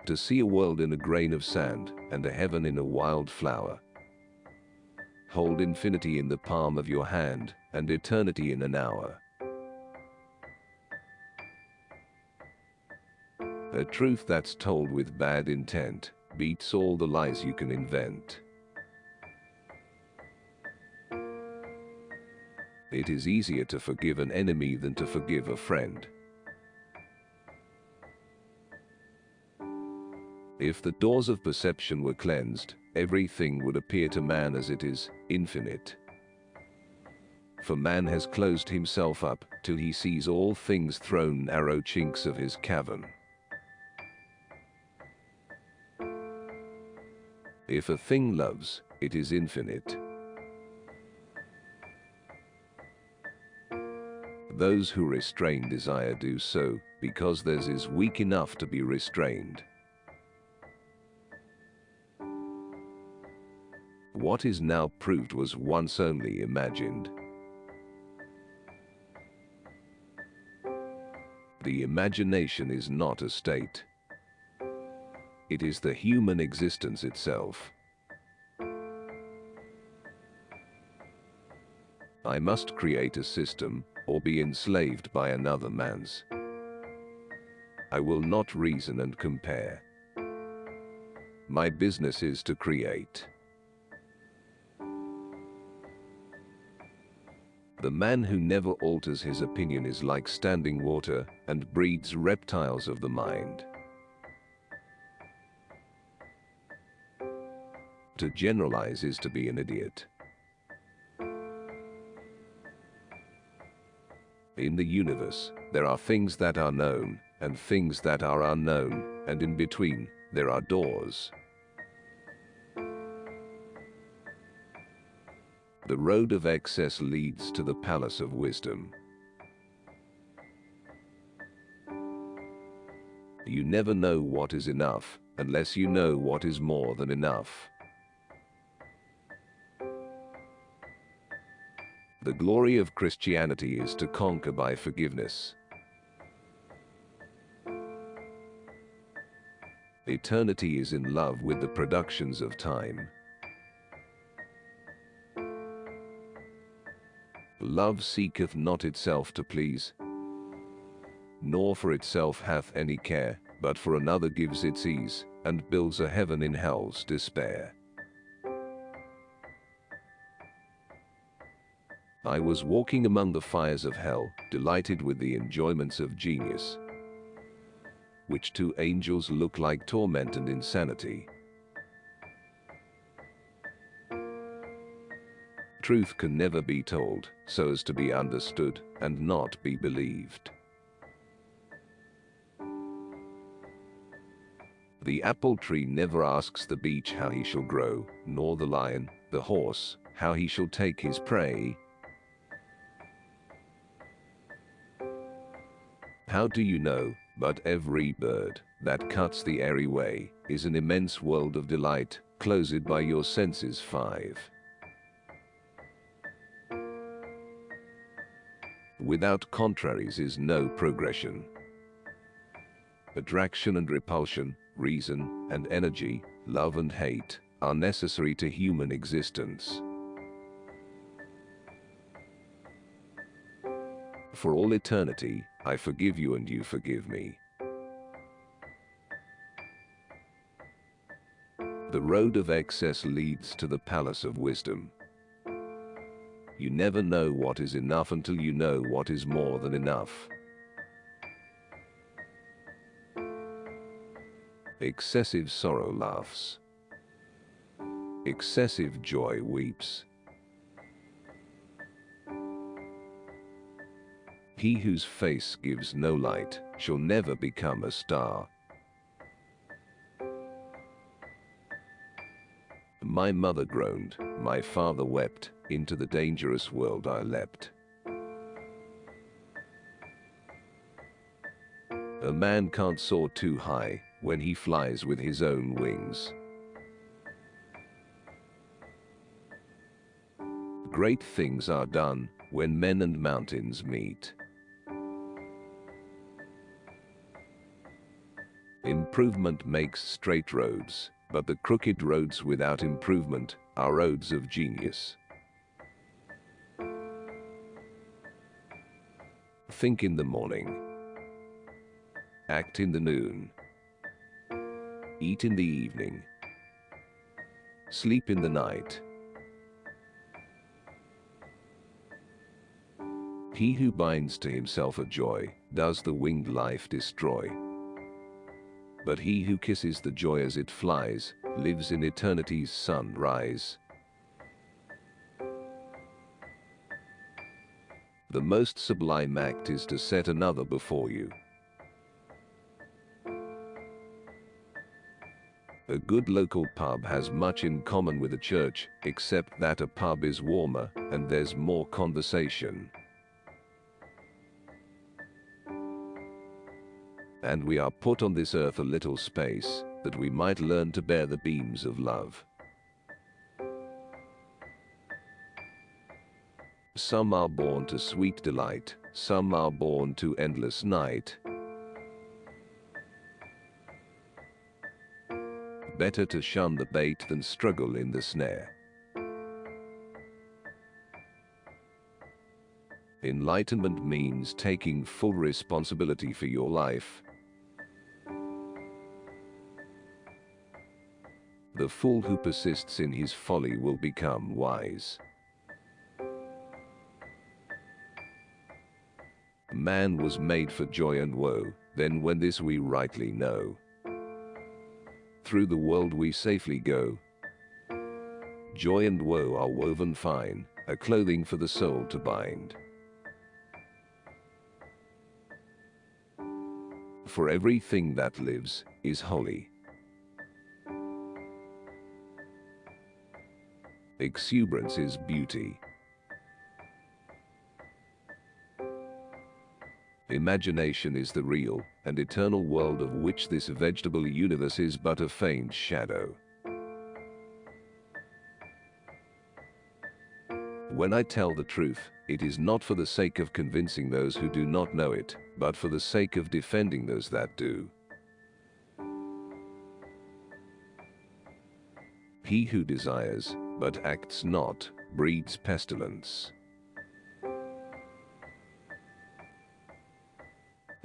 to see a world in a grain of sand and a heaven in a wild flower. Hold infinity in the palm of your hand and eternity in an hour. A truth that's told with bad intent beats all the lies you can invent. It is easier to forgive an enemy than to forgive a friend. If the doors of perception were cleansed, everything would appear to man as it is, infinite. For man has closed himself up till he sees all things through narrow chinks of his cavern. If a thing loves, it is infinite. Those who restrain desire do so because theirs is weak enough to be restrained. What is now proved was once only imagined. The imagination is not a state. It is the human existence itself. I must create a system or be enslaved by another man's. I will not reason and compare. My business is to create. The man who never alters his opinion is like standing water and breeds reptiles of the mind. To generalize is to be an idiot. In the universe, there are things that are known and things that are unknown, and in between, there are doors. The road of excess leads to the palace of wisdom. You never know what is enough unless you know what is more than enough. The glory of Christianity is to conquer by forgiveness. Eternity is in love with the productions of time. Love seeketh not itself to please, nor for itself hath any care, but for another gives its ease, and builds a heaven in hell's despair. I was walking among the fires of hell, delighted with the enjoyments of genius, which to angels look like torment and insanity. Truth can never be told, so as to be understood and not be believed. The apple tree never asks the beech how he shall grow, nor the lion, the horse, how he shall take his prey. How do you know, but every bird that cuts the airy way is an immense world of delight, closed by your senses 5. Without contraries is no progression. Attraction and repulsion, reason and energy, love and hate, are necessary to human existence. For all eternity, I forgive you and you forgive me. The road of excess leads to the palace of wisdom. You never know what is enough until you know what is more than enough. Excessive sorrow laughs. Excessive joy weeps. He whose face gives no light shall never become a star. My mother groaned, my father wept, into the dangerous world I leapt. A man can't soar too high when he flies with his own wings. Great things are done when men and mountains meet. Improvement makes straight roads, but the crooked roads without improvement are roads of genius. Think in the morning. Act in the noon. Eat in the evening. Sleep in the night. He who binds to himself a joy, does the winged life destroy. But he who kisses the joy as it flies, lives in eternity's sunrise. The most sublime act is to set another before you. A good local pub has much in common with a church, except that a pub is warmer and there's more conversation. And we are put on this earth a little space, that we might learn to bear the beams of love. Some are born to sweet delight, some are born to endless night. Better to shun the bait than struggle in the snare. Enlightenment means taking full responsibility for your life. The fool who persists in his folly will become wise. Man was made for joy and woe, then when this we rightly know. Through the world we safely go. Joy and woe are woven fine, a clothing for the soul to bind. For everything that lives is holy. Exuberance is beauty. Imagination is the real and eternal world of which this vegetable universe is but a faint shadow. When I tell the truth, it is not for the sake of convincing those who do not know it, but for the sake of defending those that do. He who desires, but acts not, breeds pestilence.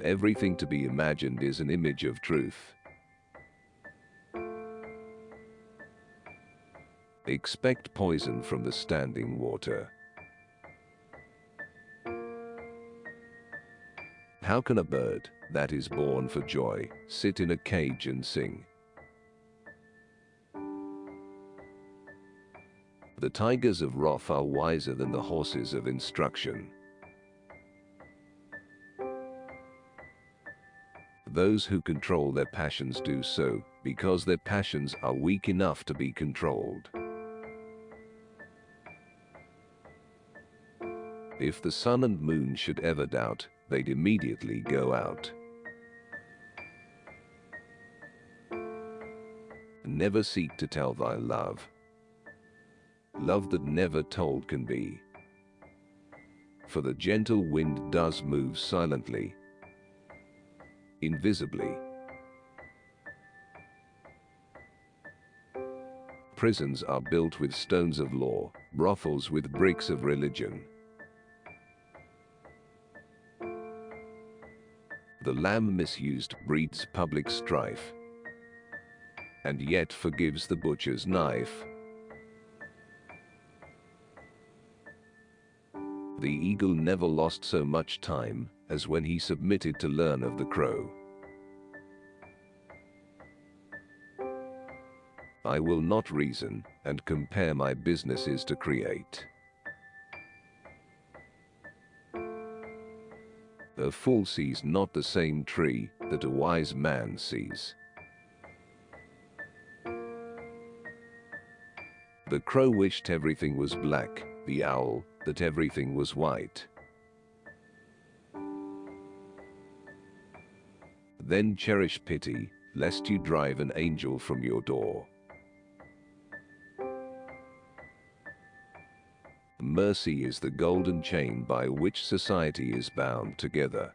Everything to be imagined is an image of truth. Expect poison from the standing water. How can a bird, that is born for joy, sit in a cage and sing? The tigers of wrath are wiser than the horses of instruction. Those who control their passions do so, because their passions are weak enough to be controlled. If the sun and moon should ever doubt, they'd immediately go out. Never seek to tell thy love. Love that never told can be. For the gentle wind does move silently, invisibly. Prisons are built with stones of law, brothels with bricks of religion. The lamb misused breeds public strife, and yet forgives the butcher's knife. The eagle never lost so much time as when he submitted to learn of the crow. I will not reason and compare my businesses to create. A fool sees not the same tree that a wise man sees. The crow wished everything was black, the owl that everything was white. Then cherish pity, lest you drive an angel from your door. Mercy is the golden chain by which society is bound together.